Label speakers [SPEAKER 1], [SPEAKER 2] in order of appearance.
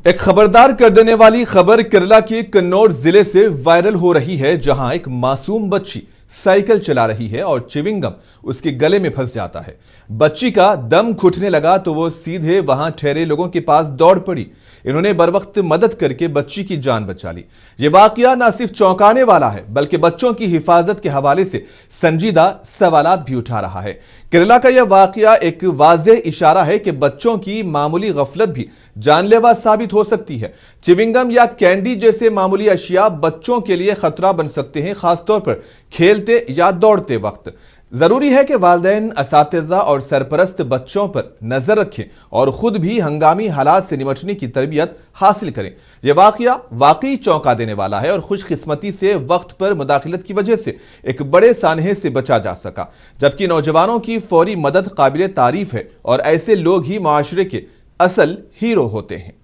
[SPEAKER 1] एक खबरदार कर देने वाली खबर केरला के कन्नौज जिले से वायरल हो रही है, जहां एक मासूम बच्ची साइकिल चला रही है और च्युइंगम उसके गले में फंस जाता है। बच्ची का दम घुटने लगा तो वो सीधे वहां ठहरे लोगों के पास दौड़ पड़ी। इन्होंने बरवक्त मदद करके बच्ची की जान बचा ली। ये वाकया न सिर्फ चौंकाने वाला है बल्कि बच्चों की हिफाजत के हवाले से संजीदा सवालात भी उठा रहा है। केरला का यह वाकया एक वाज़ेह इशारा है कि बच्चों की मामूली गफलत भी जानलेवा साबित हो सकती है। च्युइंगम या कैंडी जैसे मामूली अशिया बच्चों के लिए खतरा बन सकते हैं, खासतौर पर खेलते या दौड़ते वक्त। जरूरी है कि वालिदैन, असातिज़ा और सरपरस्त बच्चों पर नजर रखें और खुद भी हंगामी हालात से निपटने की तरबियत हासिल करें। यह वाकया वाकई चौंका देने वाला है और खुशकिस्मती से वक्त पर मुदाखलत की वजह से एक बड़े सानहे से बचा जा सका, जबकि नौजवानों की फौरी मदद काबिल तारीफ है और ऐसे लोग ही माशरे के असल हीरो होते हैं।